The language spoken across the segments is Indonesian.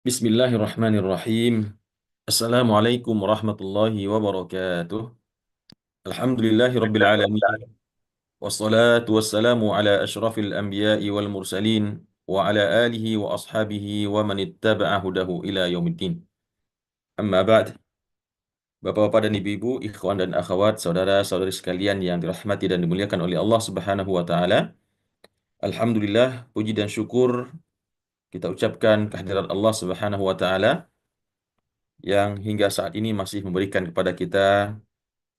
Bismillahirrahmanirrahim. Assalamualaikum warahmatullahi wabarakatuh. Alhamdulillahi rabbil alamin. Wassalatu wassalamu ala ashrafil anbiya'i wal mursalin wa ala alihi wa ashabihi wa man ittaba'a hudahu ila yaumiddin. Amma ba'd. Bapak-bapak dan ibu-ibu, ikhwan dan akhwat, saudara-saudari sekalian yang dirahmati dan dimuliakan oleh Allah Subhanahu wa taala. Alhamdulillah, puji dan syukur kita ucapkan kehadirat Allah Subhanahu wa taala yang hingga saat ini masih memberikan kepada kita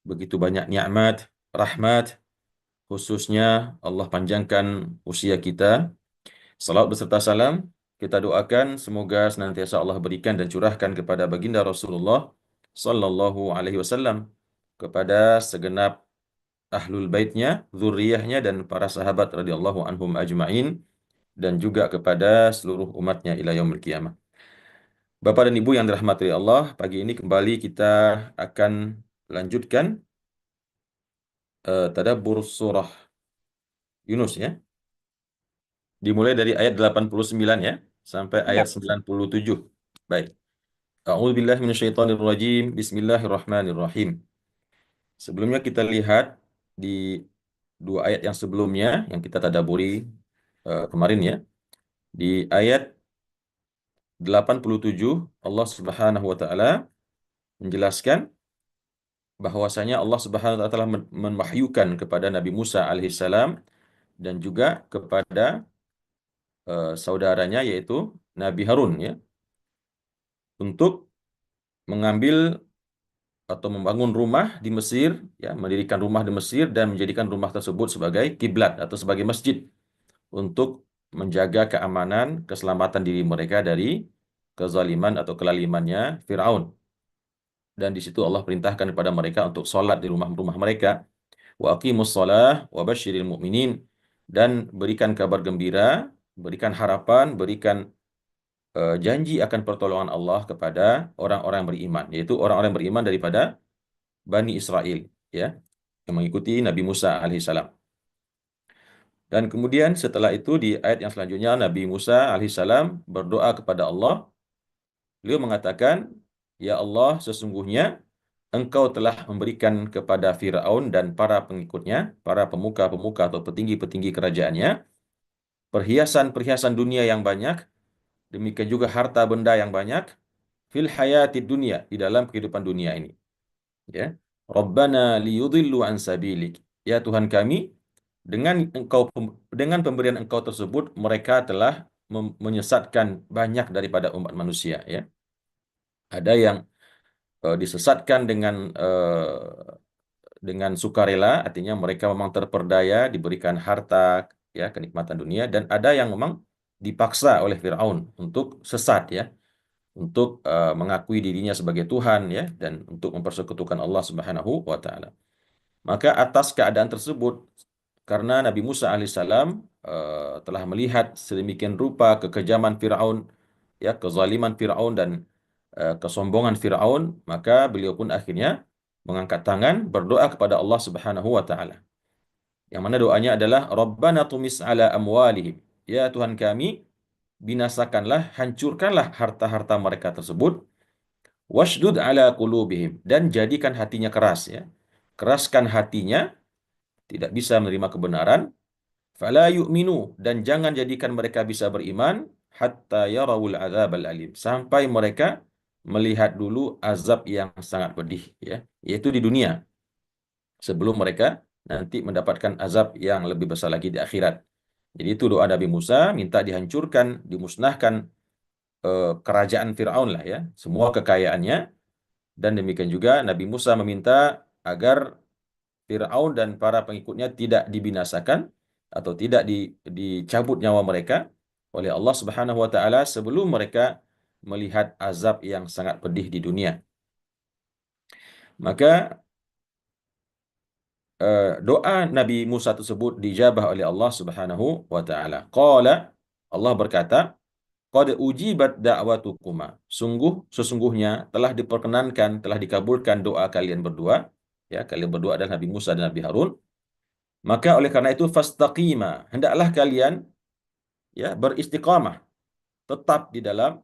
begitu banyak nikmat, rahmat, khususnya Allah panjangkan usia kita. Salawat beserta salam kita doakan semoga senantiasa Allah berikan dan curahkan kepada baginda Rasulullah sallallahu alaihi wasallam, kepada segenap ahlul baitnya, zuriyahnya dan para sahabat radhiyallahu anhum ajma'in, dan juga kepada seluruh umatnya ila yaumil qiyamah. Bapak dan Ibu yang dirahmati Allah, pagi ini kembali kita akan lanjutkan tadabbur surah Yunus ya. Dimulai dari ayat 89 ya sampai ayat Ya, 97. Baik. A'udzubillahi minasyaitonirrajim. Bismillahirrahmanirrahim. Sebelumnya kita lihat di dua ayat yang sebelumnya yang kita tadaburi kemarin ya. Di ayat 87 Allah Subhanahu wa taala menjelaskan bahwasanya Allah Subhanahu wa taala telah mewahyukan kepada Nabi Musa alaihissalam dan juga kepada saudaranya yaitu Nabi Harun ya, untuk mengambil atau membangun rumah di Mesir ya, mendirikan rumah di Mesir dan menjadikan rumah tersebut sebagai kiblat atau sebagai masjid untuk menjaga keamanan, keselamatan diri mereka dari kezaliman atau kelalimannya Firaun. Dan di situ Allah perintahkan kepada mereka untuk sholat di rumah-rumah mereka. Wa aqimus shalah wa basyiril mu'minin, dan berikan kabar gembira, berikan harapan, berikan janji akan pertolongan Allah kepada orang-orang beriman, yaitu orang-orang beriman daripada Bani Israel, ya, yang mengikuti Nabi Musa alaihissalam. Dan kemudian setelah itu di ayat yang selanjutnya Nabi Musa alaihissalam berdoa kepada Allah. Beliau mengatakan, Ya Allah, sesungguhnya Engkau telah memberikan kepada Fir'aun dan para pengikutnya, para pemuka-pemuka atau petinggi-petinggi kerajaannya, perhiasan-perhiasan dunia yang banyak, demikian juga harta benda yang banyak, fil hayatid dunia, di dalam kehidupan dunia ini. Ya. Rabbana liyudhillu an sabilik. Ya Tuhan kami, dengan pemberian Engkau tersebut mereka telah menyesatkan banyak daripada umat manusia ya. Ada yang disesatkan dengan sukarela, artinya mereka memang terperdaya diberikan harta ya, kenikmatan dunia, dan ada yang memang dipaksa oleh Firaun untuk sesat ya, untuk mengakui dirinya sebagai Tuhan ya, dan untuk mempersekutukan Allah Subhanahu wa taala. Maka atas keadaan tersebut, karena Nabi Musa alaihissalam telah melihat sedemikian rupa kekejaman Firaun ya, kezaliman Firaun dan kesombongan Firaun, maka beliau pun akhirnya mengangkat tangan berdoa kepada Allah Subhanahu wa taala. Yang mana doanya adalah Rabbana tumis ala amwalihim. Ya Tuhan kami, binasakanlah, hancurkanlah harta-harta mereka tersebut. Washdud ala qulubihim, dan jadikan hatinya keras ya. Keraskan hatinya, tidak bisa menerima kebenaran. Fala yu'minu, dan jangan jadikan mereka bisa beriman hatta yarawul adzabal alim, sampai mereka melihat dulu azab yang sangat pedih ya, yaitu di dunia, sebelum mereka nanti mendapatkan azab yang lebih besar lagi di akhirat. Jadi itu doa Nabi Musa, minta dihancurkan, dimusnahkan kerajaan Firaun lah ya, semua kekayaannya, dan demikian juga Nabi Musa meminta agar Fir'aun dan para pengikutnya tidak dibinasakan atau tidak dicabut nyawa mereka oleh Allah Subhanahu wa taala sebelum mereka melihat azab yang sangat pedih di dunia. Maka doa Nabi Musa tersebut dijabah oleh Allah Subhanahu wa taala. Qala, Allah berkata, Qad ujibat da'watukuma. Sesungguhnya telah diperkenankan, telah dikabulkan doa kalian berdua. Ya, kalian berdua adalah Nabi Musa dan Nabi Harun. Maka oleh karena itu fastaqima, hendaklah kalian ya beristiqamah, tetap di dalam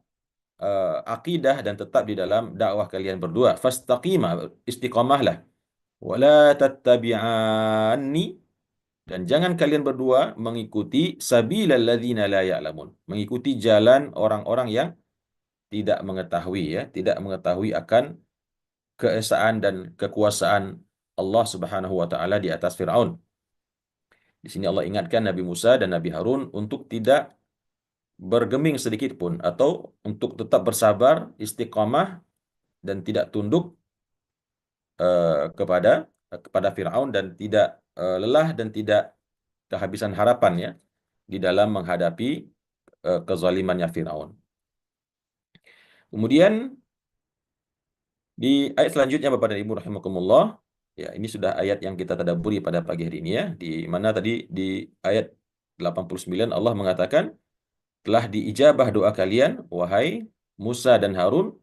akidah dan tetap di dalam dakwah kalian berdua. Fastaqima, istiqamahlah. Wala tattabi'anni, dan jangan kalian berdua mengikuti sabilal ladzina la ya'lamun, mengikuti jalan orang-orang yang tidak mengetahui, ya, tidak mengetahui akan keesaan dan kekuasaan Allah Subhanahu wa taala di atas Firaun. Di sini Allah ingatkan Nabi Musa dan Nabi Harun untuk tidak bergeming sedikit pun, atau untuk tetap bersabar, istiqamah, dan tidak tunduk kepada Firaun, dan tidak lelah dan tidak kehabisan harapan, ya, di dalam menghadapi kezalimannya Firaun. Kemudian di ayat selanjutnya, Bapak dan Ibu rahimakumullah, ya, ini sudah ayat yang kita tadabburi pada pagi hari ini, ya, di mana tadi di ayat 89 Allah mengatakan, telah diijabah doa kalian wahai Musa dan Harun,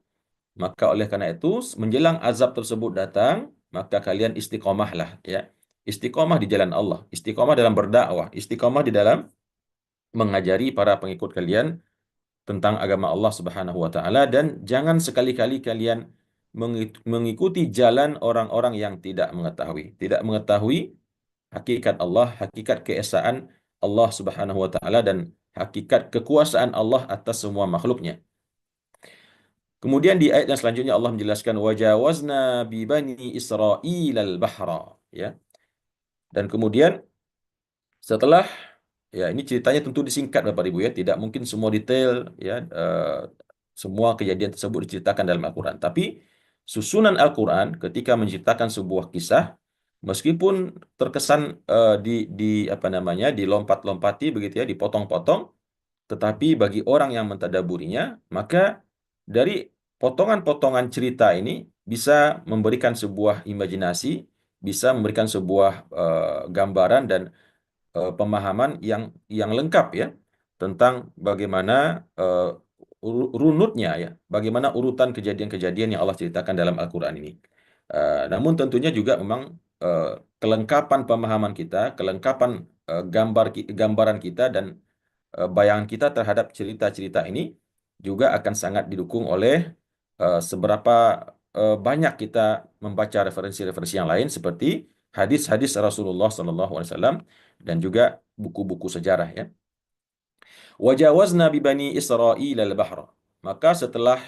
maka oleh karena itu menjelang azab tersebut datang, maka kalian istiqomahlah, ya. Istiqomah di jalan Allah, istiqomah dalam berdakwah, istiqomah di dalam mengajari para pengikut kalian tentang agama Allah Subhanahu wa taala, dan jangan sekali-kali kalian mengikuti jalan orang-orang yang tidak mengetahui hakikat Allah, hakikat keesaan Allah Subhanahu wa taala, dan hakikat kekuasaan Allah atas semua makhluknya. Kemudian di ayat yang selanjutnya Allah menjelaskan wajawazna bi bani Israil al-bahra, ya. Dan kemudian setelah, ya, ini ceritanya tentu disingkat Bapak Ibu, ya, tidak mungkin semua detail, ya, semua kejadian tersebut diceritakan dalam Al-Quran. Tapi susunan Al-Quran ketika menceritakan sebuah kisah, meskipun terkesan di apa namanya, dilompat-lompati begitu, ya, dipotong-potong, tetapi bagi orang yang mentadaburinya, maka dari potongan-potongan cerita ini bisa memberikan sebuah imajinasi, bisa memberikan sebuah gambaran dan pemahaman yang lengkap, ya, tentang bagaimana runutnya, ya, bagaimana urutan kejadian-kejadian yang Allah ceritakan dalam Al-Quran ini. Namun tentunya juga memang kelengkapan pemahaman kita, kelengkapan gambaran kita, dan bayangan kita terhadap cerita-cerita ini juga akan sangat didukung oleh seberapa banyak kita membaca referensi-referensi yang lain seperti hadis-hadis Rasulullah SAW dan juga buku-buku sejarah, ya. Wajawazna bi bani Israil al-bahra. Maka setelah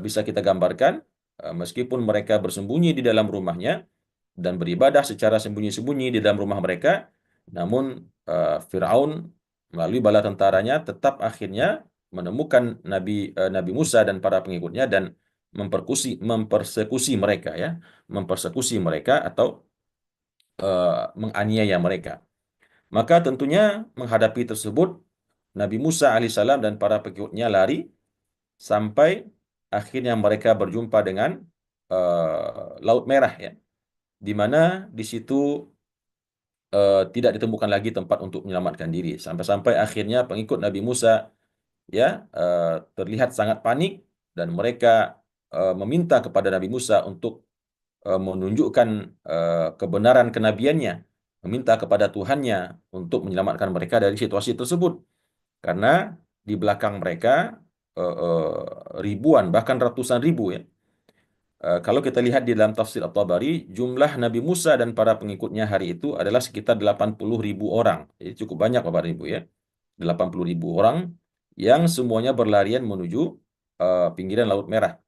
bisa kita gambarkan, meskipun mereka bersembunyi di dalam rumahnya dan beribadah secara sembunyi-sembunyi di dalam rumah mereka, namun Firaun melalui bala tentaranya tetap akhirnya menemukan Nabi Musa dan para pengikutnya dan mempersekusi mereka, ya, mempersekusi mereka atau menganiaya mereka. Maka tentunya menghadapi tersebut, Nabi Musa alaihissalam dan para pengikutnya lari sampai akhirnya mereka berjumpa dengan Laut Merah, ya, di mana di situ tidak ditemukan lagi tempat untuk menyelamatkan diri, sampai-sampai akhirnya pengikut Nabi Musa, ya, terlihat sangat panik, dan mereka meminta kepada Nabi Musa untuk menunjukkan kebenaran kenabiannya, meminta kepada Tuhannya untuk menyelamatkan mereka dari situasi tersebut, karena di belakang mereka ribuan bahkan ratusan ribu, ya. Kalau kita lihat di dalam tafsir At-Tabari, jumlah Nabi Musa dan para pengikutnya hari itu adalah sekitar 80.000 orang. Jadi cukup banyak Bapak dan Ibu, ya. 80.000 orang yang semuanya berlarian menuju pinggiran Laut Merah.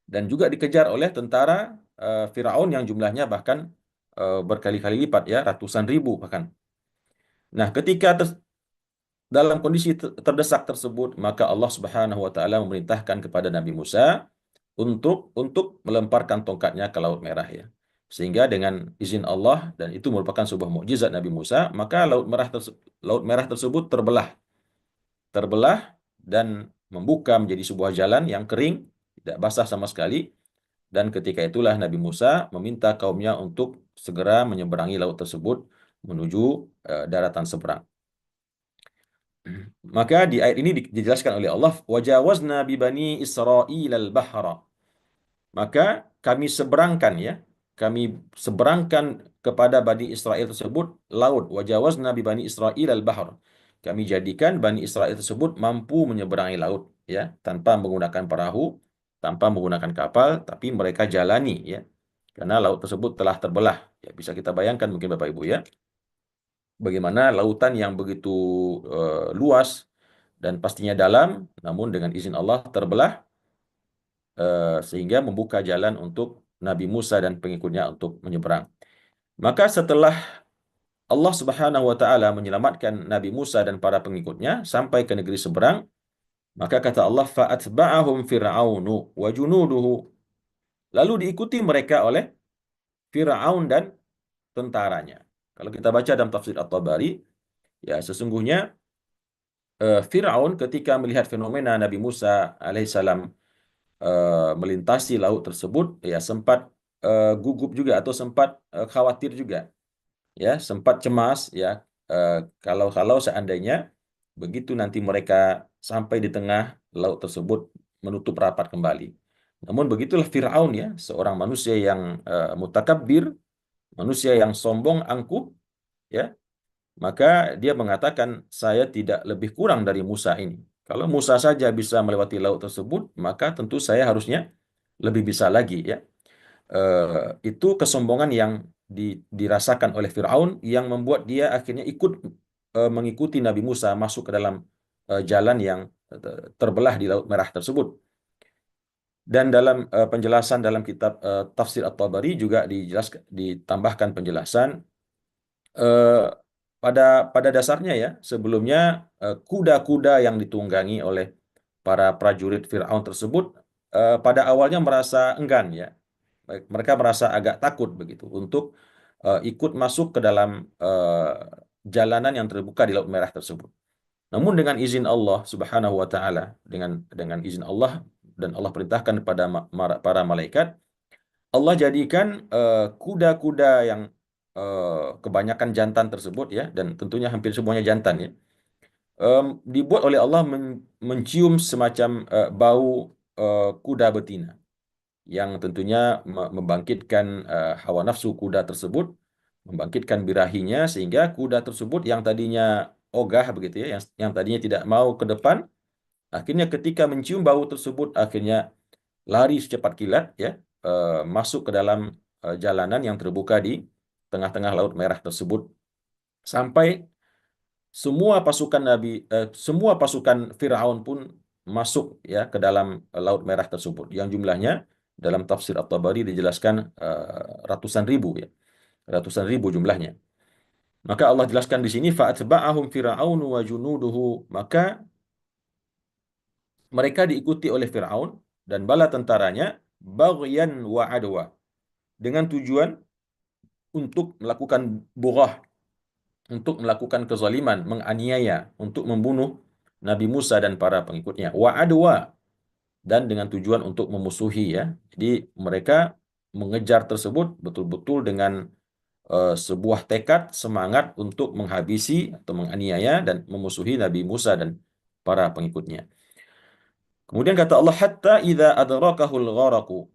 Dan juga dikejar oleh tentara Firaun yang jumlahnya bahkan berkali-kali lipat, ya, ratusan ribu bahkan. Nah, ketika dalam kondisi terdesak tersebut, maka Allah Subhanahu wa taala memerintahkan kepada Nabi Musa untuk melemparkan tongkatnya ke Laut Merah, ya. Sehingga dengan izin Allah, dan itu merupakan sebuah mukjizat Nabi Musa, maka Laut Merah tersebut terbelah dan membuka menjadi sebuah jalan yang kering, tidak basah sama sekali. Dan ketika itulah Nabi Musa meminta kaumnya untuk segera menyeberangi laut tersebut menuju daratan seberang. Maka di ayat ini dijelaskan oleh Allah, wajawazna bi bani Israil al-bahra. Maka kami seberangkan, ya, kami seberangkan kepada Bani Israel tersebut laut. Wajawazna bi bani Israil al-bahr. Kami jadikan Bani Israel tersebut mampu menyeberangi laut. ya, tanpa menggunakan perahu, tanpa menggunakan kapal, tapi mereka jalani, ya, karena laut tersebut telah terbelah. Ya, bisa kita bayangkan mungkin Bapak Ibu, ya, bagaimana lautan yang begitu luas dan pastinya dalam, namun dengan izin Allah terbelah, sehingga membuka jalan untuk Nabi Musa dan pengikutnya untuk menyeberang. Maka setelah Allah Subhanahu wa taala menyelamatkan Nabi Musa dan para pengikutnya sampai ke negeri seberang, maka kata Allah fa'atba'ahum fir'aunu wa junuduhu. Lalu diikuti mereka oleh Fir'aun dan tentaranya. Kalau kita baca dalam tafsir At-Tabari, ya sesungguhnya Fir'aun ketika melihat fenomena Nabi Musa alaihissalam melintasi laut tersebut, ya sempat gugup juga atau sempat khawatir juga, ya sempat cemas, ya kalau seandainya begitu nanti mereka sampai di tengah laut tersebut menutup rapat kembali. Namun begitulah Fir'aun, ya, seorang manusia yang mutakabbir, manusia yang sombong, angkuh, ya, maka dia mengatakan saya tidak lebih kurang dari Musa ini. Kalau Musa saja bisa melewati laut tersebut, maka tentu saya harusnya lebih bisa lagi, ya. Itu kesombongan yang dirasakan oleh Firaun yang membuat dia akhirnya ikut mengikuti Nabi Musa masuk ke dalam jalan yang terbelah di Laut Merah tersebut. Dan dalam penjelasan dalam kitab Tafsir At-Tabari juga ditambahkan penjelasan eh, pada dasarnya, ya, sebelumnya kuda-kuda yang ditunggangi oleh para prajurit Firaun tersebut pada awalnya merasa enggan, ya. Mereka merasa agak takut begitu untuk ikut masuk ke dalam jalanan yang terbuka di Laut Merah tersebut. Namun dengan izin Allah Subhanahu wa taala, dengan izin Allah dan Allah perintahkan kepada para malaikat, Allah jadikan kuda-kuda yang kebanyakan jantan tersebut, ya, dan tentunya hampir semuanya jantan, ya, dibuat oleh Allah mencium semacam bau kuda betina yang tentunya membangkitkan hawa nafsu kuda tersebut, membangkitkan birahinya, sehingga kuda tersebut yang tadinya ogah begitu, ya, yang tadinya tidak mau ke depan, akhirnya ketika mencium bau tersebut akhirnya lari secepat kilat, ya, masuk ke dalam jalanan yang terbuka di tengah-tengah Laut Merah tersebut, sampai semua pasukan Firaun pun masuk, ya, ke dalam Laut Merah tersebut yang jumlahnya dalam tafsir At-Tabari dijelaskan ratusan ribu, ya, ratusan ribu jumlahnya. Maka Allah jelaskan di sini fa'atba'ahum fir'aunu wa junuduhu, maka mereka diikuti oleh Firaun dan bala tentaranya baghyan wa adwa, dengan tujuan untuk melakukan bughah, untuk melakukan kezaliman, menganiaya, untuk membunuh Nabi Musa dan para pengikutnya. Wa adwa, dan dengan tujuan untuk memusuhi, ya. Jadi mereka mengejar tersebut betul-betul dengan sebuah tekad, semangat untuk menghabisi atau menganiaya dan memusuhi Nabi Musa dan para pengikutnya. Kemudian kata Allah hatta idza adrakahul gharaqu,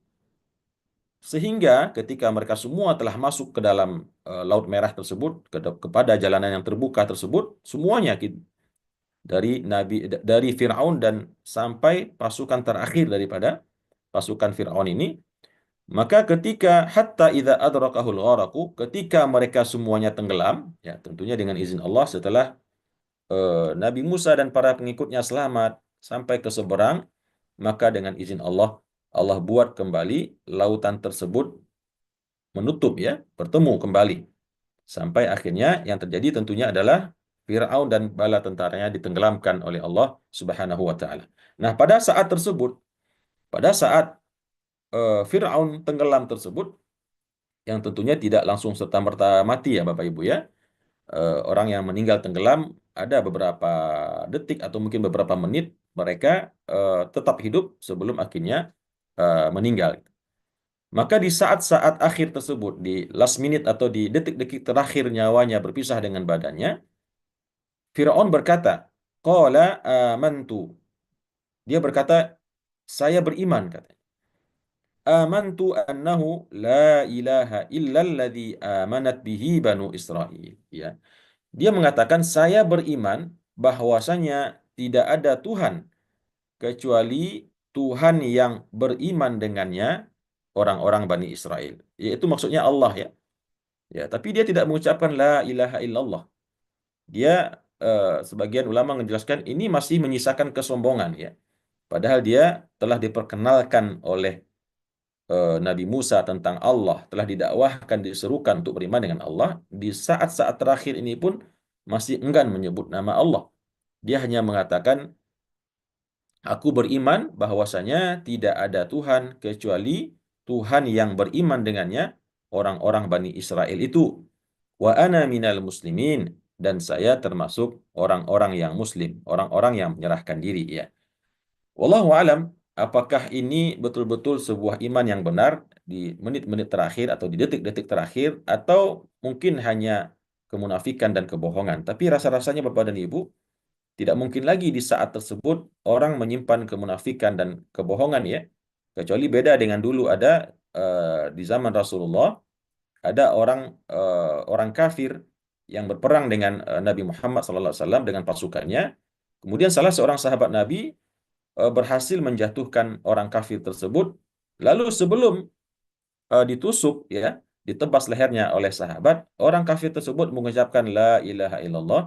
sehingga ketika mereka semua telah masuk ke dalam Laut Merah tersebut, kepada jalanan yang terbuka tersebut, semuanya dari Firaun dan sampai pasukan terakhir daripada pasukan Firaun ini, maka ketika hatta idza adrakahul gharaqu, ketika mereka semuanya tenggelam, ya, tentunya dengan izin Allah, setelah Nabi Musa dan para pengikutnya selamat sampai ke seberang, maka dengan izin Allah, Allah buat kembali lautan tersebut menutup, ya, bertemu kembali. Sampai akhirnya yang terjadi tentunya adalah Fir'aun dan bala tentaranya ditenggelamkan oleh Allah Subhanahu wa taala. Nah, pada saat tersebut, pada saat Fir'aun tenggelam tersebut, yang tentunya tidak langsung serta-merta mati, ya Bapak Ibu, ya. Orang yang meninggal tenggelam ada beberapa detik atau mungkin beberapa menit mereka tetap hidup sebelum akhirnya meninggal. Maka di saat-saat akhir tersebut, di last minute atau di detik-detik terakhir nyawanya berpisah dengan badannya, Firaun berkata, qala amantu. Dia berkata, saya beriman, katanya. Amantu annahu la ilaha illalladzi amanat bihi banu Israil. Ya. Dia mengatakan, saya beriman bahwasanya tidak ada Tuhan kecuali Tuhan yang beriman dengannya orang-orang Bani Israel. Yaitu maksudnya Allah ya. Ya, tapi dia tidak mengucapkan la ilaha illallah. Dia sebagian ulama menjelaskan ini masih menyisakan kesombongan ya. Padahal dia telah diperkenalkan oleh Nabi Musa tentang Allah, telah didakwahkan, diserukan untuk beriman dengan Allah, di saat-saat terakhir ini pun masih enggan menyebut nama Allah. Dia hanya mengatakan, aku beriman bahwasanya tidak ada Tuhan kecuali Tuhan yang beriman dengannya orang-orang Bani Israel itu. Wa ana minal muslimin, dan saya termasuk orang-orang yang muslim, orang-orang yang menyerahkan diri ya. Wallahu alam, apakah ini betul-betul sebuah iman yang benar di menit-menit terakhir atau di detik-detik terakhir, atau mungkin hanya kemunafikan dan kebohongan. Tapi rasa-rasanya Bapak dan Ibu, tidak mungkin lagi di saat tersebut orang menyimpan kemunafikan dan kebohongan ya. Kecuali beda dengan dulu ada di zaman Rasulullah, ada orang kafir yang berperang dengan Nabi Muhammad SAW dengan pasukannya. Kemudian salah seorang sahabat Nabi berhasil menjatuhkan orang kafir tersebut. Lalu sebelum ditusuk ya, ditebas lehernya oleh sahabat, orang kafir tersebut mengucapkan la ilaha illallah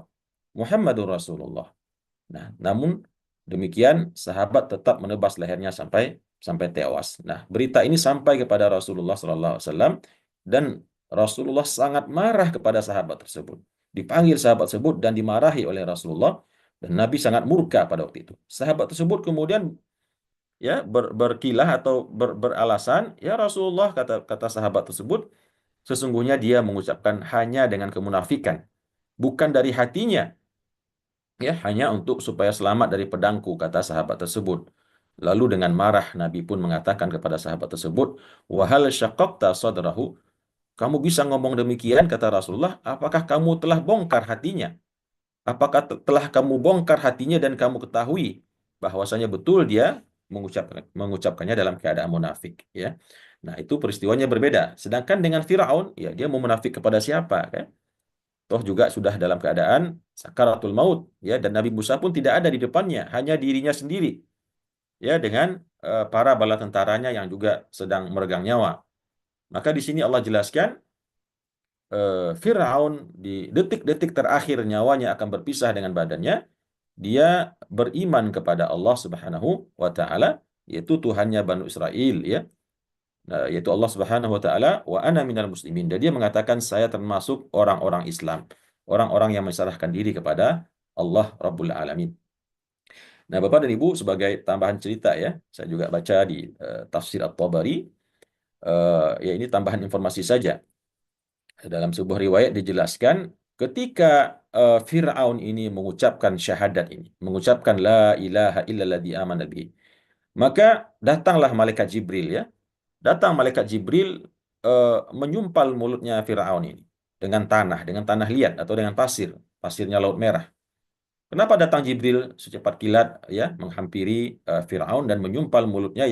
Muhammadur Rasulullah. Nah, namun demikian sahabat tetap menebas lehernya sampai sampai tewas. Nah, berita ini sampai kepada Rasulullah SAW, dan Rasulullah sangat marah kepada sahabat tersebut. Dipanggil sahabat tersebut dan dimarahi oleh Rasulullah, dan Nabi sangat murka pada waktu itu. Sahabat tersebut kemudian ya berkilah atau beralasan, ya Rasulullah, kata kata sahabat tersebut, sesungguhnya dia mengucapkan hanya dengan kemunafikan, bukan dari hatinya. Ya, hanya untuk supaya selamat dari pedangku, kata sahabat tersebut. Lalu dengan marah Nabi pun mengatakan kepada sahabat tersebut, wahal syaqqaqta sadrahu, kamu bisa ngomong demikian, kata Rasulullah, apakah kamu telah bongkar hatinya? Apakah telah kamu bongkar hatinya dan kamu ketahui bahwasanya betul dia mengucapkannya dalam keadaan munafik ya. Nah, itu peristiwanya berbeda. Sedangkan dengan Firaun, ya dia mau munafik kepada siapa kan? Toh juga sudah dalam keadaan sakaratul maut ya, dan Nabi Musa pun tidak ada di depannya, hanya dirinya sendiri ya dengan para bala tentaranya yang juga sedang meregang nyawa. Maka di sini Allah jelaskan Firaun di detik-detik terakhir nyawanya akan berpisah dengan badannya, dia beriman kepada Allah Subhanahu wa taala, yaitu Tuhannya Bani Israel ya. Yaitu Allah Subhanahu wa taala, wa ana minal muslimin. Dan dia mengatakan saya termasuk orang-orang Islam, orang-orang yang menserahkan diri kepada Allah Rabbul Alamin. Nah, Bapak dan Ibu, sebagai tambahan cerita ya, saya juga baca di Tafsir At-Tabari, ya ini tambahan informasi saja. Dalam sebuah riwayat dijelaskan ketika Fir'aun ini mengucapkan syahadat ini, mengucapkan la ilaha illalladzi amana bihi, maka datanglah malaikat Jibril ya. Datang malaikat Jibril menyumpal mulutnya Fir'aun ini dengan tanah liat atau dengan pasir, pasirnya Laut Merah. Kenapa datang Jibril secepat kilat ya menghampiri Fir'aun dan menyumpal mulutnya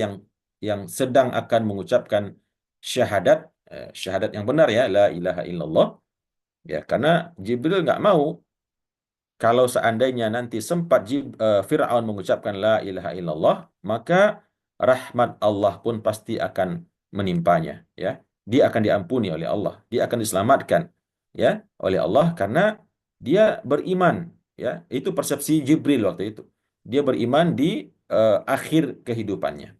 yang sedang akan mengucapkan syahadat, syahadat yang benar ya, la ilaha illallah. Ya, karena Jibril nggak mau kalau seandainya nanti sempat Fir'aun mengucapkan la ilaha illallah, maka rahmat Allah pun pasti akan menimpanya ya. Dia akan diampuni oleh Allah, dia akan diselamatkan ya oleh Allah karena dia beriman ya. Itu persepsi Jibril waktu itu. Dia beriman di akhir kehidupannya.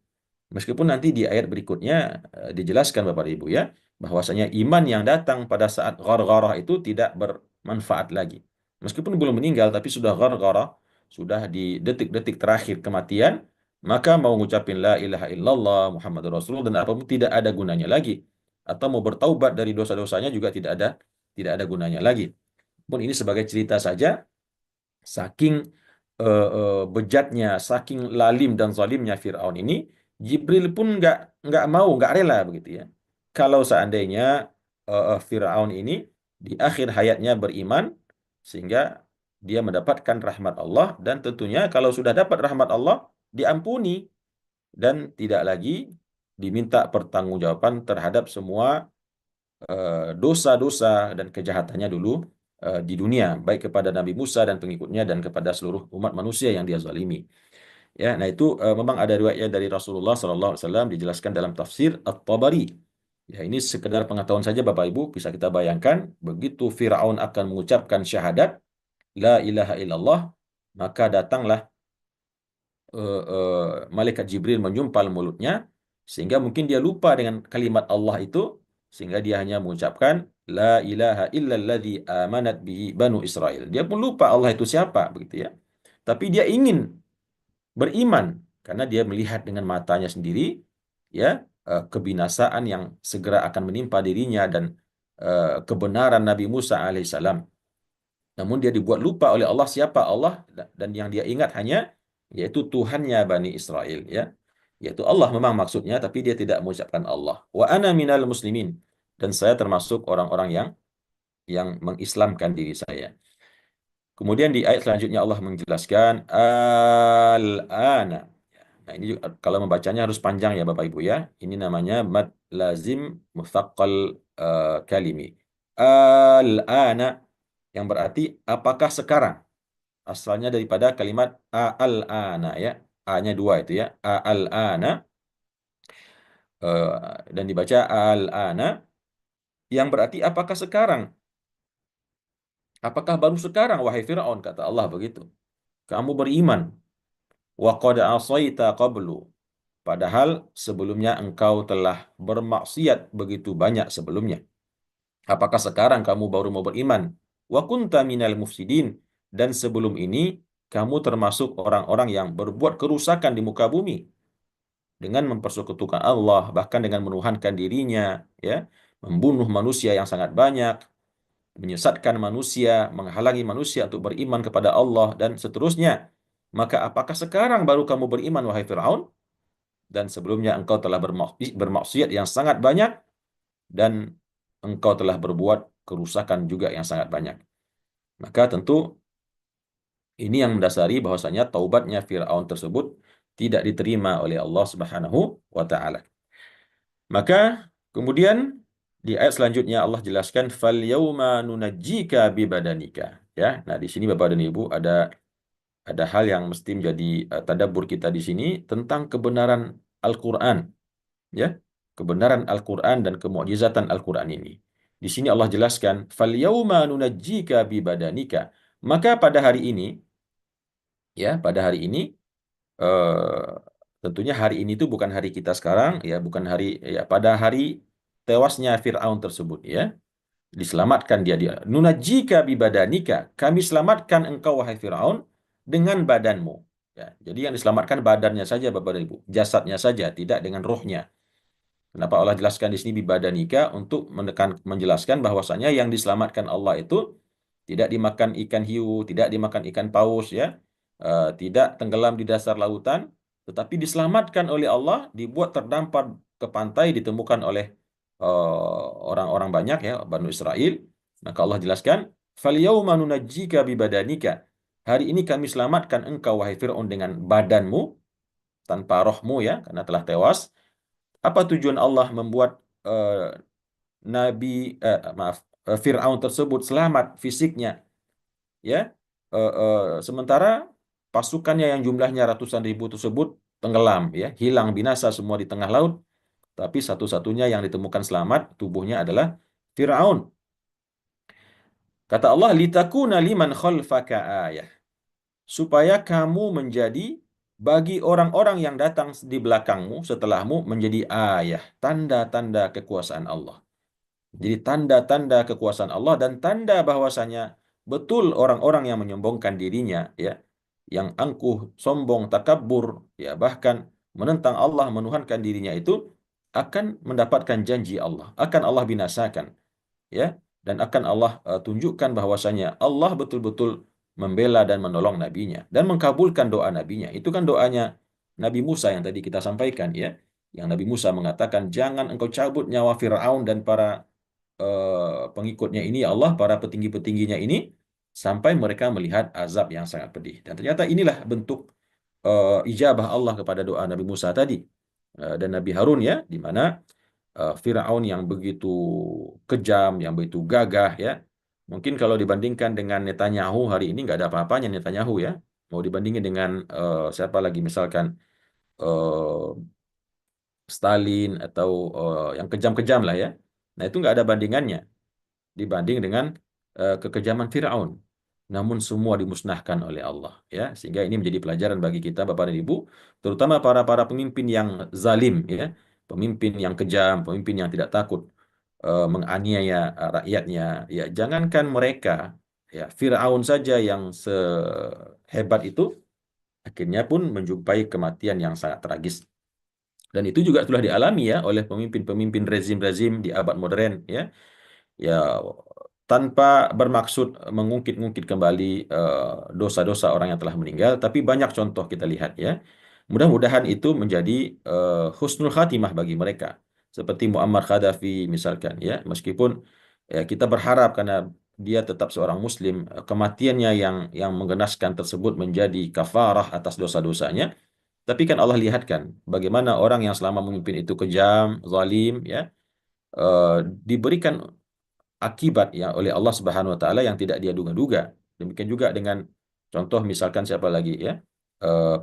Meskipun nanti di ayat berikutnya dijelaskan Bapak Ibu ya, bahwasanya iman yang datang pada saat ghargharah itu tidak bermanfaat lagi. Meskipun belum meninggal tapi sudah ghargharah, sudah di detik-detik terakhir kematian, maka mau ngucapin la ilaha illallah Muhammadur Rasulullah dan apapun tidak ada gunanya lagi. Atau mau bertaubat dari dosa-dosanya juga tidak ada gunanya lagi. Pun ini sebagai cerita saja, saking bejatnya, saking lalim dan zalimnya Fir'aun ini, Jibril pun nggak mau, nggak rela begitu ya. Kalau seandainya Fir'aun ini di akhir hayatnya beriman, sehingga dia mendapatkan rahmat Allah, dan tentunya kalau sudah dapat rahmat Allah, diampuni dan tidak lagi diminta pertanggungjawaban terhadap semua dosa-dosa dan kejahatannya dulu di dunia, baik kepada Nabi Musa dan pengikutnya dan kepada seluruh umat manusia yang dia zalimi. Ya, nah itu memang ada riwayatnya dari Rasulullah SAW dijelaskan dalam tafsir At-Tabari. Ya, ini sekedar pengetahuan saja Bapak Ibu, bisa kita bayangkan begitu Firaun akan mengucapkan syahadat la ilaha illallah, maka datanglah malaikat Jibril menyumpal mulutnya sehingga mungkin dia lupa dengan kalimat Allah itu, sehingga dia hanya mengucapkan la ilaha illalladzi amanat bihi banu Israel. Dia pun lupa Allah itu siapa begitu ya. Tapi dia ingin beriman karena dia melihat dengan matanya sendiri ya, kebinasaan yang segera akan menimpa dirinya dan kebenaran Nabi Musa alaihissalam. Namun dia dibuat lupa oleh Allah siapa Allah, dan yang dia ingat hanya yaitu Tuhannya Bani Israel ya. Yaitu Allah memang maksudnya, tapi dia tidak mengucapkan Allah. Wa ana minal muslimin, dan saya termasuk orang-orang yang mengislamkan diri saya. Kemudian di ayat selanjutnya Allah menjelaskan al-ana. Nah, ini juga, kalau membacanya harus panjang ya Bapak Ibu ya. Ini namanya mad lazim muthaqqal kalimi. Al-ana, yang berarti apakah sekarang. Asalnya daripada kalimat al-ana ya. A-nya dua itu ya. Al-ana, dan dibaca al-ana, yang berarti apakah sekarang? Apakah baru sekarang wahai Fir'aun, kata Allah begitu. Kamu beriman. Wa qad asaita qablu. Padahal sebelumnya engkau telah bermaksiat begitu banyak sebelumnya. Apakah sekarang kamu baru mau beriman? Wa kunta minal mufsidin. Dan sebelum ini kamu termasuk orang-orang yang berbuat kerusakan di muka bumi dengan mempersekutukan Allah, bahkan dengan menuhankan dirinya, ya, membunuh manusia yang sangat banyak, menyesatkan manusia, menghalangi manusia untuk beriman kepada Allah dan seterusnya. Maka apakah sekarang baru kamu beriman wahai Firaun? Dan sebelumnya engkau telah bermaksiat yang sangat banyak, dan engkau telah berbuat kerusakan juga yang sangat banyak. Maka tentu ini yang mendasari bahwasanya taubatnya Firaun tersebut tidak diterima oleh Allah Subhanahu wa taala. Maka kemudian di ayat selanjutnya Allah jelaskan fal yauma nunajjika bi badanika. Ya. Nah, di sini Bapak dan Ibu ada hal yang mesti menjadi tadabbur kita di sini tentang kebenaran Al-Qur'an, ya. Kebenaran Al-Qur'an dan kemukjizatan Al-Qur'an ini. Di sini Allah jelaskan fal yauma nunajjika bi badanika. Maka pada hari ini, ya, pada hari ini, eh, tentunya hari ini itu bukan hari kita sekarang, ya, bukan hari, ya, pada hari tewasnya Fir'aun tersebut, ya, diselamatkan dia. Nunajjika bibadanika, kami selamatkan engkau wahai Fir'aun dengan badanmu. Ya, jadi yang diselamatkan badannya saja Bapak dan Ibu, jasadnya saja, tidak dengan rohnya. Kenapa Allah jelaskan di sini bibadanika? Untuk menjelaskan bahwasanya yang diselamatkan Allah itu tidak dimakan ikan hiu, tidak dimakan ikan paus, ya, tidak tenggelam di dasar lautan, tetapi diselamatkan oleh Allah, dibuat terdampar ke pantai, ditemukan oleh orang-orang banyak ya, Banu Israel. Maka Allah jelaskan, "Falyauma nunajjika bibadanika." Hari ini kami selamatkan engkau wahai Fir'aun dengan badanmu, tanpa rohmu ya, karena telah tewas. Apa tujuan Allah membuat eh, Nabi maaf Fir'aun tersebut selamat fisiknya, ya, sementara pasukannya yang jumlahnya ratusan ribu tersebut tenggelam, ya, hilang binasa semua di tengah laut, tapi satu-satunya yang ditemukan selamat tubuhnya adalah Fir'aun. Kata Allah, litakuna liman khalfaka ayah, supaya kamu menjadi bagi orang-orang yang datang di belakangmu setelahmu menjadi ayah, tanda-tanda kekuasaan Allah. Jadi tanda-tanda kekuasaan Allah dan tanda bahwasanya betul orang-orang yang menyombongkan dirinya, ya, yang angkuh, sombong, takabur, ya, bahkan menentang Allah, menuhankan dirinya itu akan mendapatkan janji Allah, akan Allah binasakan, ya, dan akan Allah tunjukkan bahwasanya Allah betul-betul membela dan menolong nabinya dan mengkabulkan doa nabinya. Itu kan doanya Nabi Musa yang tadi kita sampaikan, ya. Yang Nabi Musa mengatakan, jangan engkau cabut nyawa Firaun dan para pengikutnya ini, ya Allah, para petinggi-petingginya ini, sampai mereka melihat azab yang sangat pedih. Dan ternyata inilah bentuk ijabah Allah kepada doa Nabi Musa tadi dan Nabi Harun, ya, di mana Firaun yang begitu kejam, yang begitu gagah, ya. Mungkin kalau dibandingkan dengan Netanyahu hari ini nggak ada apa-apanya Netanyahu, ya. mau dibandingin dengan siapa lagi misalkan eh, Stalin atau yang kejam-kejam lah ya. Nah itu nggak ada bandingannya dibanding dengan kekejaman Firaun. Namun semua dimusnahkan oleh Allah ya. Sehingga ini menjadi pelajaran bagi kita Bapak dan Ibu, terutama para pemimpin yang zalim ya, pemimpin yang kejam, pemimpin yang tidak takut menganiaya rakyatnya. Ya, jangankan mereka ya, Firaun saja yang sehebat itu akhirnya pun menjumpai kematian yang sangat tragis. Dan itu juga telah dialami ya oleh pemimpin-pemimpin rezim-rezim di abad modern ya. Ya, tanpa bermaksud mengungkit-ungkit kembali dosa-dosa orang yang telah meninggal, tapi banyak contoh kita lihat ya. Mudah-mudahan itu menjadi husnul khatimah bagi mereka. Seperti Muammar Gaddafi misalkan ya, meskipun ya, kita berharap karena dia tetap seorang muslim, kematiannya yang menggenaskan tersebut menjadi kafarah atas dosa-dosanya. Tapi kan Allah lihatkan bagaimana orang yang selama memimpin itu kejam, zalim ya, eh, diberikan akibat ya oleh Allah Subhanahu wa taala yang tidak dia duga-duga. Demikian juga dengan contoh misalkan siapa lagi ya?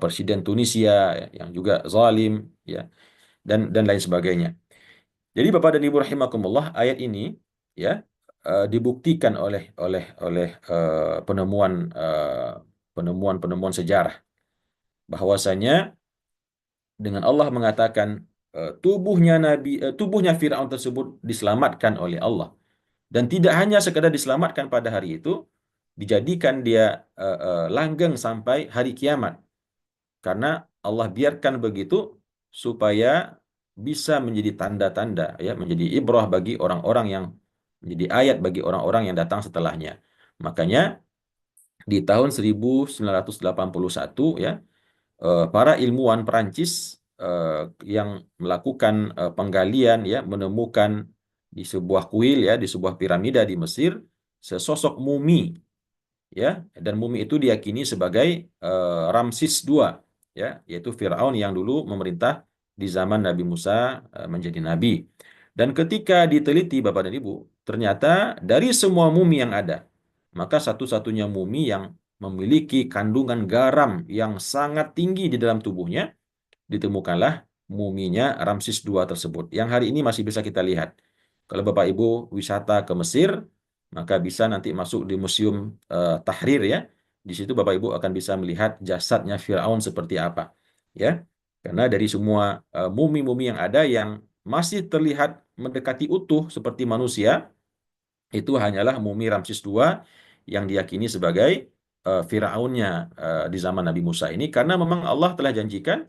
Presiden Tunisia ya, yang juga zalim ya, dan lain sebagainya. Jadi Bapak dan Ibu rahimakumullah, ayat ini ya dibuktikan oleh penemuan-penemuan sejarah bahwasanya dengan Allah mengatakan tubuhnya Firaun tersebut diselamatkan oleh Allah. Dan tidak hanya sekadar diselamatkan pada hari itu, dijadikan dia langgeng sampai hari kiamat. Karena Allah biarkan begitu supaya bisa menjadi tanda-tanda, ya, menjadi ibrah bagi orang-orang yang menjadi ayat bagi orang-orang yang datang setelahnya. Makanya di tahun 1981 ya, para ilmuwan Perancis yang melakukan penggalian ya menemukan di sebuah kuil ya di sebuah piramida di Mesir sesosok mumi ya, dan mumi itu diyakini sebagai Ramsis II ya, yaitu Firaun yang dulu memerintah di zaman Nabi Musa menjadi nabi. Dan ketika diteliti Bapak dan Ibu, ternyata dari semua mumi yang ada, maka satu-satunya mumi yang memiliki kandungan garam yang sangat tinggi di dalam tubuhnya ditemukanlah muminya Ramses II tersebut, yang hari ini masih bisa kita lihat. Kalau Bapak Ibu wisata ke Mesir, maka bisa nanti masuk di Museum Tahrir ya. Di situ Bapak Ibu akan bisa melihat jasadnya Firaun seperti apa. Ya. Karena dari semua mumi-mumi yang ada yang masih terlihat mendekati utuh seperti manusia, itu hanyalah mumi Ramses II yang diyakini sebagai Firaunnya di zaman Nabi Musa ini, karena memang Allah telah janjikan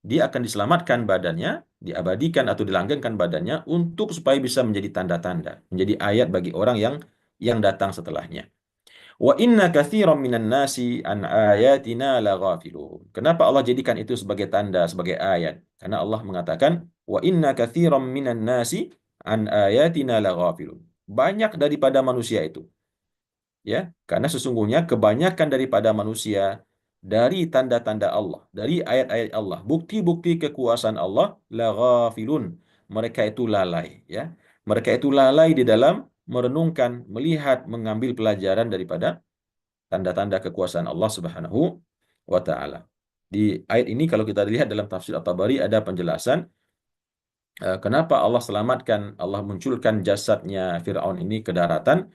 dia akan diselamatkan badannya, diabadikan atau dilanggengkan badannya untuk supaya bisa menjadi tanda-tanda, menjadi ayat bagi orang yang datang setelahnya. Wa inna katsiran minan nasi an ayatina laghafilun. Kenapa Allah jadikan itu sebagai tanda, sebagai ayat? Karena Allah mengatakan wa inna katsiran minan nasi an ayatina laghafilun. Banyak daripada manusia itu, ya, karena sesungguhnya kebanyakan daripada manusia dari tanda-tanda Allah, dari ayat-ayat Allah, bukti-bukti kekuasaan Allah, la ghafilun, mereka itu lalai ya, mereka itu lalai di dalam merenungkan, melihat, mengambil pelajaran daripada tanda-tanda kekuasaan Allah Subhanahu wa taala. Di ayat ini kalau kita lihat dalam tafsir At-Tabari ada penjelasan kenapa Allah selamatkan, Allah munculkan jasadnya Firaun ini ke daratan.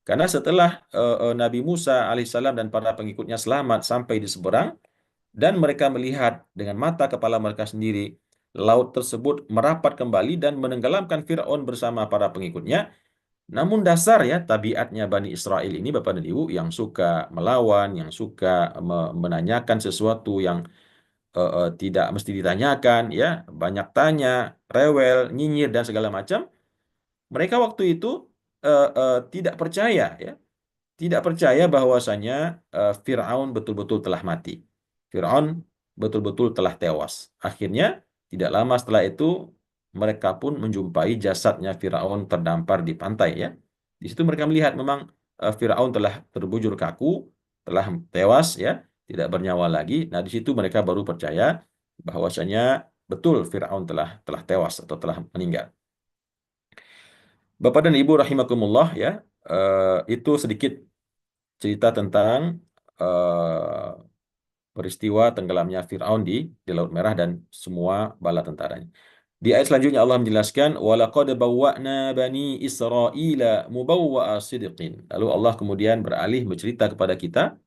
Karena setelah Nabi Musa alaihissalam dan para pengikutnya selamat sampai di seberang, dan mereka melihat dengan mata kepala mereka sendiri laut tersebut merapat kembali dan menenggelamkan Firaun bersama para pengikutnya. Namun dasar ya tabiatnya Bani Israel ini Bapak dan Ibu yang suka melawan, yang suka menanyakan sesuatu yang tidak mesti ditanyakan ya, banyak tanya, rewel, nyinyir dan segala macam. Mereka waktu itu tidak percaya ya, tidak percaya bahwasanya Fir'aun betul-betul telah mati. Fir'aun betul-betul telah tewas. Akhirnya, tidak lama setelah itu, mereka pun menjumpai jasadnya Fir'aun terdampar di pantai ya. Di situ mereka melihat memang Fir'aun telah terbujur kaku, telah tewas ya, tidak bernyawa lagi. Nah, di situ mereka baru percaya bahwasanya betul Fir'aun telah tewas atau telah meninggal. Bapak dan Ibu rahimakumullah ya, itu sedikit cerita tentang eh, peristiwa tenggelamnya Fir'aun di Laut Merah dan semua bala tentaranya. Di ayat selanjutnya Allah menjelaskan walaqad bawwa'na bani Israila mubawwa'a sidqin. Lalu Allah kemudian beralih bercerita kepada kita,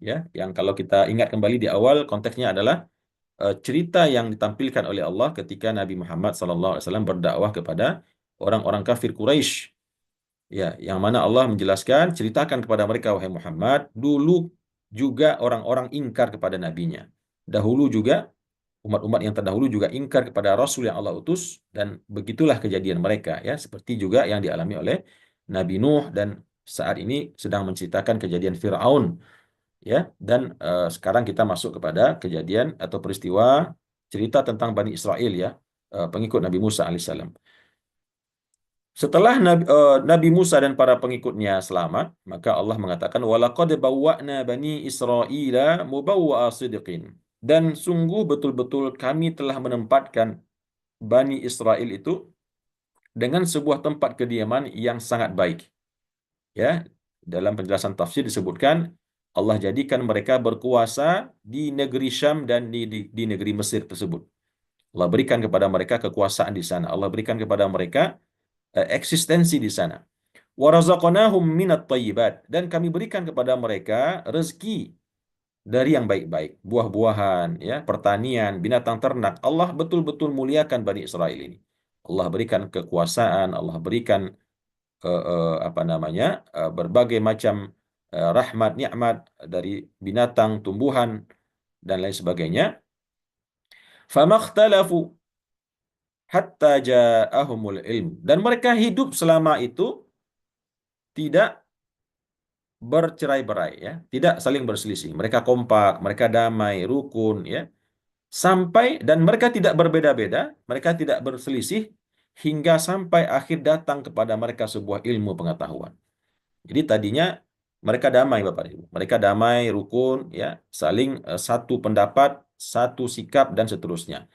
ya, yang kalau kita ingat kembali di awal konteksnya adalah cerita yang ditampilkan oleh Allah ketika Nabi Muhammad SAW berdakwah kepada orang-orang kafir Quraisy. Ya, yang mana Allah menjelaskan, ceritakan kepada mereka, wahai Muhammad, dulu juga orang-orang ingkar kepada nabinya. Dahulu juga umat-umat yang terdahulu juga ingkar kepada Rasul yang Allah utus, dan begitulah kejadian mereka, ya, seperti juga yang dialami oleh Nabi Nuh, dan saat ini sedang menceritakan kejadian Fir'aun, ya. Dan sekarang kita masuk kepada kejadian atau peristiwa cerita tentang Bani Israel, ya, pengikut Nabi Musa alaihissalam. Setelah Nabi Musa dan para pengikutnya selamat, maka Allah mengatakan walaqad bawwa'na bani Israila mubawwa'a sidqin. Dan sungguh betul-betul kami telah menempatkan Bani Israel itu dengan sebuah tempat kediaman yang sangat baik. Ya, dalam penjelasan tafsir disebutkan Allah jadikan mereka berkuasa di negeri Syam dan di negeri Mesir tersebut. Allah berikan kepada mereka kekuasaan di sana. Allah berikan kepada mereka eksistensi di sana. Warazaqnahum minat thayyibat, dan kami berikan kepada mereka rezeki dari yang baik-baik, buah-buahan, ya, pertanian, binatang ternak. Allah betul-betul muliakan Bani Israel ini. Allah berikan kekuasaan, Allah berikan apa namanya, berbagai macam rahmat, nikmat dari binatang, tumbuhan, dan lain sebagainya. Famakhtalafu hatta ja'ahumul ilm. Dan mereka hidup selama itu tidak bercerai-berai, ya, tidak saling berselisih. Mereka kompak, mereka damai, rukun, ya. Sampai dan mereka tidak berbeda-beda, mereka tidak berselisih hingga sampai akhir datang kepada mereka sebuah ilmu pengetahuan. Jadi tadinya mereka damai, Bapak Ibu. Mereka damai, rukun, ya, saling satu pendapat, satu sikap, dan seterusnya.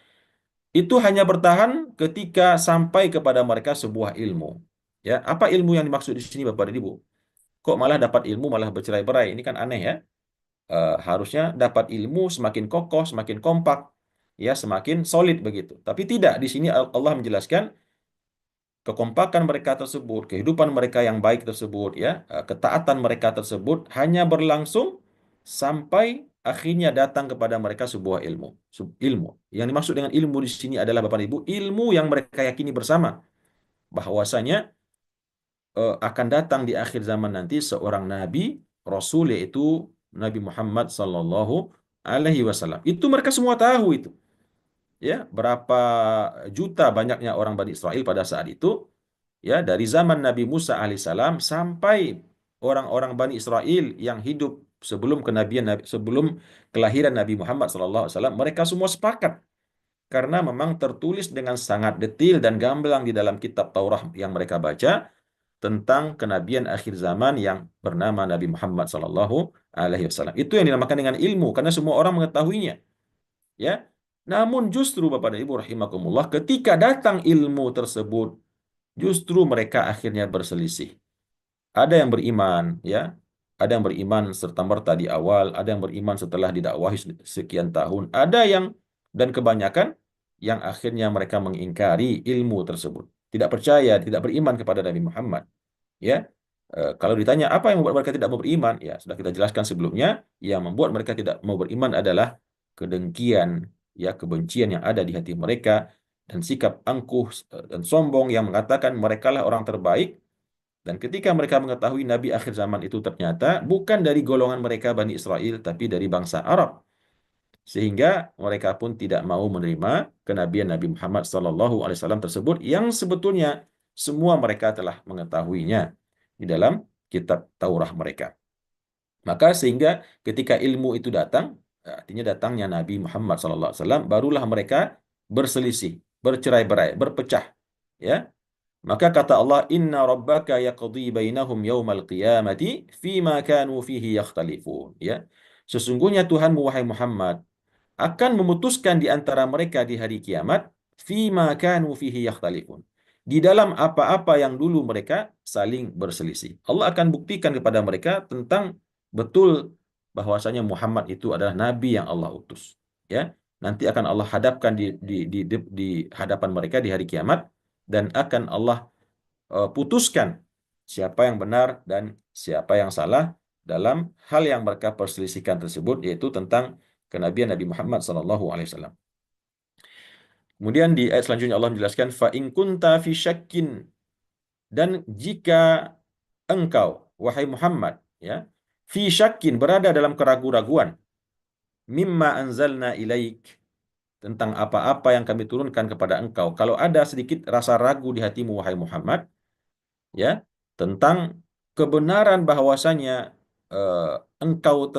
Itu hanya bertahan ketika sampai kepada mereka sebuah ilmu. Ya, apa ilmu yang dimaksud di sini, Bapak dan Ibu? Kok malah dapat ilmu malah bercerai-berai? Ini kan aneh, ya. Harusnya dapat ilmu semakin kokoh, semakin kompak, ya, semakin solid begitu. Tapi tidak, di sini Allah menjelaskan kekompakan mereka tersebut, kehidupan mereka yang baik tersebut, ya, ketaatan mereka tersebut hanya berlangsung sampai akhirnya datang kepada mereka sebuah ilmu. Ilmu. Yang dimaksud dengan ilmu di sini adalah, Bapak Ibu, ilmu yang mereka yakini bersama bahwasanya akan datang di akhir zaman nanti seorang nabi, rasul, yaitu Nabi Muhammad sallallahu alaihi wasallam. Itu mereka semua tahu itu. Ya, berapa juta banyaknya orang Bani Israel pada saat itu, ya, dari zaman Nabi Musa alaihissalam sampai orang-orang Bani Israel yang hidup sebelum kenabian sebelum kelahiran Nabi Muhammad sallallahu alaihi wasallam, mereka semua sepakat karena memang tertulis dengan sangat detail dan gamblang di dalam kitab Taurat yang mereka baca tentang kenabian akhir zaman yang bernama Nabi Muhammad sallallahu alaihi wasallam. Itu yang dinamakan dengan ilmu karena semua orang mengetahuinya, ya. Namun justru Bapak dan Ibu rahimakumullah, ketika datang ilmu tersebut, justru mereka akhirnya berselisih. Ada yang beriman, ya. Ada yang beriman serta-merta di awal, ada yang beriman setelah didakwahi sekian tahun, ada yang, dan kebanyakan yang akhirnya mereka mengingkari ilmu tersebut. Tidak percaya, tidak beriman kepada Nabi Muhammad. Ya, kalau ditanya apa yang membuat mereka tidak mau beriman, ya sudah kita jelaskan sebelumnya. Yang membuat mereka tidak mau beriman adalah kedengkian, ya, kebencian yang ada di hati mereka, dan sikap angkuh dan sombong yang mengatakan merekalah orang terbaik. Dan ketika mereka mengetahui Nabi akhir zaman itu ternyata bukan dari golongan mereka Bani Israel, tapi dari bangsa Arab, sehingga mereka pun tidak mau menerima kenabian Nabi Muhammad SAW tersebut yang sebetulnya semua mereka telah mengetahuinya di dalam kitab Taurat mereka. Maka sehingga ketika ilmu itu datang, artinya datangnya Nabi Muhammad SAW, barulah mereka berselisih, bercerai-berai, berpecah. Ya, maka kata Allah, Inna rabbaka yaqdi bainahum yawmal qiyamati fima kanu fihi yakhtalifun. Ya, sesungguhnya Tuhanmu wahai Muhammad akan memutuskan di antara mereka di hari kiamat fima kanu fihi yakhtalifun, di dalam apa-apa yang dulu mereka saling berselisih. Allah akan buktikan kepada mereka tentang betul bahwasanya Muhammad itu adalah nabi yang Allah utus. Ya, nanti akan Allah hadapkan di hadapan mereka di hari kiamat dan akan Allah putuskan siapa yang benar dan siapa yang salah dalam hal yang mereka perselisihkan tersebut, yaitu tentang kenabian Nabi Muhammad SAW. Kemudian di ayat selanjutnya Allah menjelaskan fa in kunta fi syakkin, dan jika engkau wahai Muhammad, ya, fi syakkin berada dalam keraguan-raguan, mimma anzalna ilaik, tentang apa-apa yang kami turunkan kepada engkau. Kalau ada sedikit rasa ragu di hatimu wahai Muhammad, ya, tentang kebenaran bahwasanya eh, engkau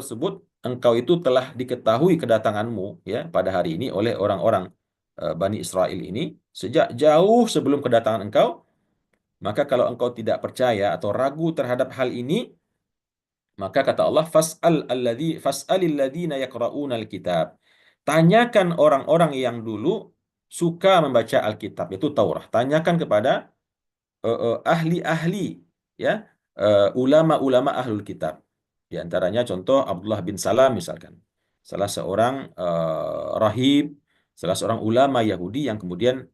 itu telah diketahui kedatanganmu, ya, pada hari ini oleh orang-orang Bani Israel ini sejak jauh sebelum kedatangan engkau, maka kalau engkau tidak percaya atau ragu terhadap hal ini, maka kata Allah, fas'alil ladzina yaqra'una alkitab. Tanyakan orang-orang yang dulu suka membaca Alkitab, itu Taurat. Tanyakan kepada ahli-ahli, ya, ulama-ulama ahlul kitab. Di antaranya contoh Abdullah bin Salam misalkan. Salah seorang rahib, salah seorang ulama Yahudi yang kemudian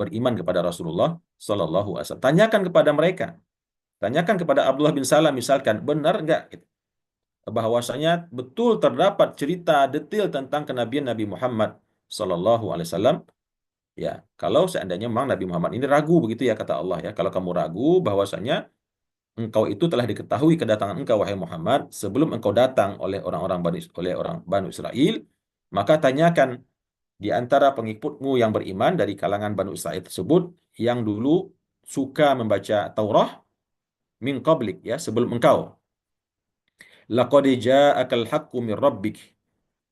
beriman kepada Rasulullah Sallallahu Alaihi Wasallam. Tanyakan kepada mereka. Tanyakan kepada Abdullah bin Salam misalkan, benar nggak gitu, bahwasanya betul terdapat cerita detail tentang kenabian Nabi Muhammad Sallallahu Alaihi Wasallam. Ya, kalau seandainya memang Nabi Muhammad ini ragu begitu ya kata Allah, ya. Kalau kamu ragu bahwasanya engkau itu telah diketahui kedatangan engkau wahai Muhammad sebelum engkau datang oleh orang Bani Israel, maka tanyakan di antara pengikutmu yang beriman dari kalangan Bani Israel tersebut yang dulu suka membaca Taurat min qablik, ya, sebelum engkau. Laqad ja'akal haqqu min rabbik.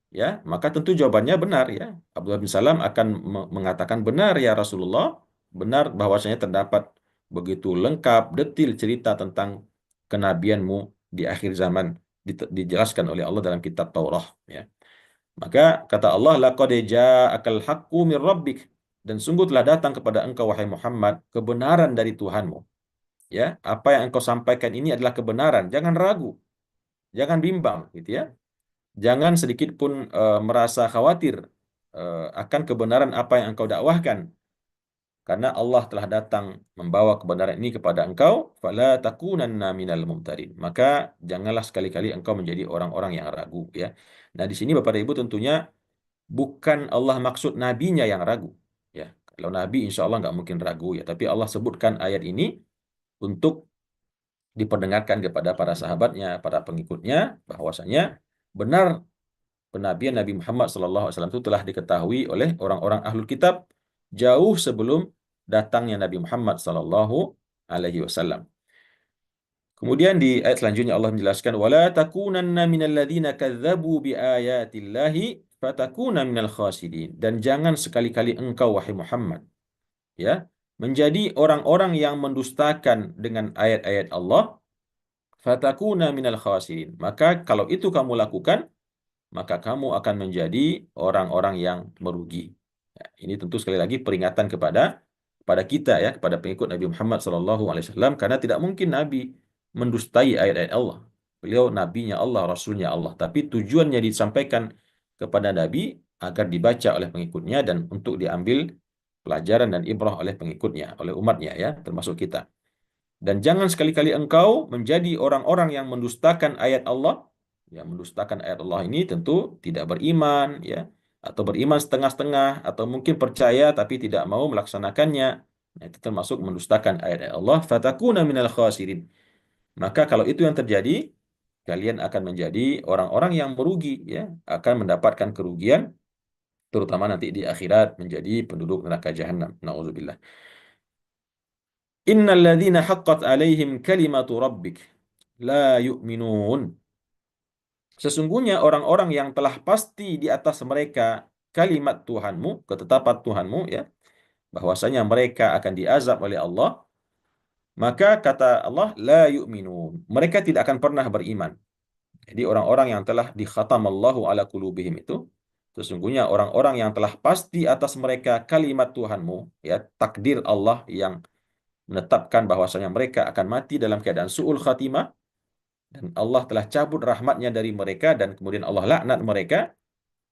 Ya, maka tentu jawabannya benar, ya. Abdullah bin Salam akan mengatakan, benar ya Rasulullah, benar bahwasanya terdapat begitu lengkap detil cerita tentang kenabianmu di akhir zaman, dijelaskan oleh Allah dalam kitab Taurat, ya. Maka kata Allah, laqad ja'akal haqqu min rabbik, dan sungguh telah datang kepada engkau wahai Muhammad kebenaran dari Tuhanmu. Ya, apa yang engkau sampaikan ini adalah kebenaran, jangan ragu, jangan bimbang, gitu ya. Jangan sedikit pun merasa khawatir akan kebenaran apa yang engkau dakwahkan, karena Allah telah datang membawa kebenaran ini kepada engkau. Fala takunanna minal mumtarin. Maka janganlah sekali-kali engkau menjadi orang-orang yang ragu, ya. Nah, di sini Bapak dan Ibu tentunya bukan Allah maksud nabinya yang ragu, ya. Kalau nabi insya Allah nggak mungkin ragu, ya. Tapi Allah sebutkan ayat ini untuk diperdengarkan kepada para sahabatnya, para pengikutnya, bahwasanya benar penabian Nabi Muhammad SAW itu telah diketahui oleh orang-orang ahlul kitab jauh sebelum datangnya Nabi Muhammad SAW. Kemudian di ayat selanjutnya Allah menjelaskan, wala takunanna minal ladzina kadzdzabu biayatillahi fatakuna minal khasirin. Dan jangan sekali-kali engkau wahai Muhammad, ya, menjadi orang-orang yang mendustakan dengan ayat-ayat Allah, fatakuna minal khasirin. Maka kalau itu kamu lakukan, maka kamu akan menjadi orang-orang yang merugi. Ya, ini tentu sekali lagi peringatan kepada kita, ya, kepada pengikut Nabi Muhammad SAW, karena tidak mungkin Nabi mendustai ayat-ayat Allah. Beliau nabinya Allah, rasulnya Allah, tapi tujuannya disampaikan kepada Nabi agar dibaca oleh pengikutnya dan untuk diambil pelajaran dan ibrah oleh pengikutnya, oleh umatnya, ya, termasuk kita. Dan jangan sekali-kali engkau menjadi orang-orang yang mendustakan ayat Allah. Yang mendustakan ayat Allah ini tentu tidak beriman, ya, atau beriman setengah-setengah, atau mungkin percaya tapi tidak mau melaksanakannya. Nah, itu termasuk mendustakan ayat-ayat Allah. Fatakuna minal khasirin. Maka kalau itu yang terjadi, kalian akan menjadi orang-orang yang merugi, ya, akan mendapatkan kerugian, terutama nanti di akhirat menjadi penduduk neraka jahanam. Nauzubillah. Innal ladzina haqqat alaihim kalimatu rabbik la yu'minun. Sesungguhnya orang-orang yang telah pasti di atas mereka kalimat Tuhanmu, ketetapan Tuhanmu, ya, bahwasanya mereka akan diazab oleh Allah, maka kata Allah, la yu'minun. Mereka tidak akan pernah beriman. Jadi orang-orang yang telah dikhatamallahu ala qulubihim itu, sesungguhnya orang-orang yang telah pasti atas mereka kalimat Tuhanmu, ya, takdir Allah yang menetapkan bahwasanya mereka akan mati dalam keadaan su'ul khatimah, dan Allah telah cabut rahmatnya dari mereka dan kemudian Allah laknat mereka,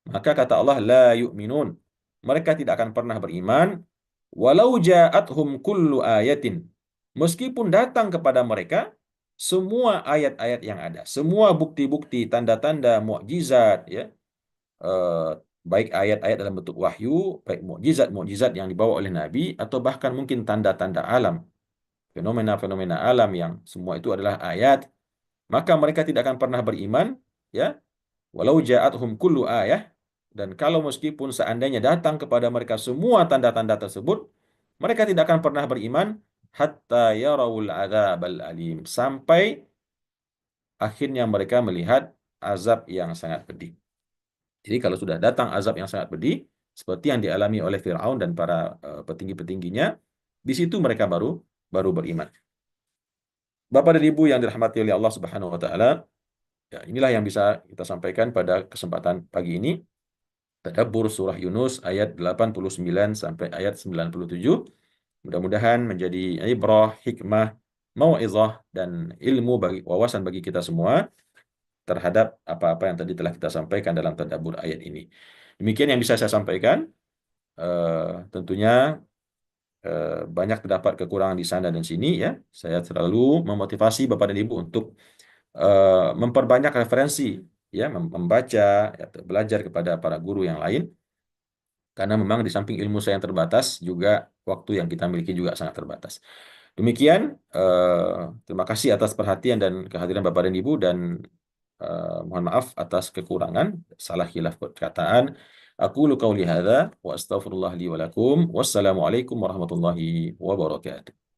maka kata Allah la yu'minun. Mereka tidak akan pernah beriman walau ja'athum kullu ayatin. Meskipun datang kepada mereka semua ayat-ayat yang ada, semua bukti-bukti, tanda-tanda, mukjizat ya, eh, baik ayat-ayat dalam bentuk wahyu, baik mukjizat-mukjizat yang dibawa oleh Nabi atau bahkan mungkin tanda-tanda alam, fenomena-fenomena alam yang semua itu adalah ayat, maka mereka tidak akan pernah beriman ya. Walau ja'athum kullu ayah, dan kalau meskipun seandainya datang kepada mereka semua tanda-tanda tersebut, mereka tidak akan pernah beriman hatta yarawul adzabal alim, sampai akhirnya mereka melihat azab yang sangat pedih. Jadi kalau sudah datang azab yang sangat pedih seperti yang dialami oleh Firaun dan para petinggi-petingginya, di situ mereka baru baru beriman. Bapak dan Ibu yang dirahmati oleh Allah Subhanahu wa taala, ya inilah yang bisa kita sampaikan pada kesempatan pagi ini. Tadabbur surah Yunus ayat 89 sampai ayat 97. Mudah-mudahan menjadi ibrah, hikmah, mau'izah dan ilmu bagi wawasan bagi kita semua terhadap apa-apa yang tadi telah kita sampaikan dalam tadabbur ayat ini. Demikian yang bisa saya sampaikan. Tentunya banyak terdapat kekurangan di sana dan sini ya. Saya selalu memotivasi Bapak dan Ibu untuk memperbanyak referensi ya, membaca ya, belajar kepada para guru yang lain, karena memang di samping ilmu saya yang terbatas juga waktu yang kita miliki juga sangat terbatas. Demikian, terima kasih atas perhatian dan kehadiran Bapak dan Ibu, dan mohon maaf atas kekurangan, salah khilaf perkataan. Aku qauli hadza wa astaghfirullah li wa lakum. Wassalamualaikum warahmatullahi wabarakatuh.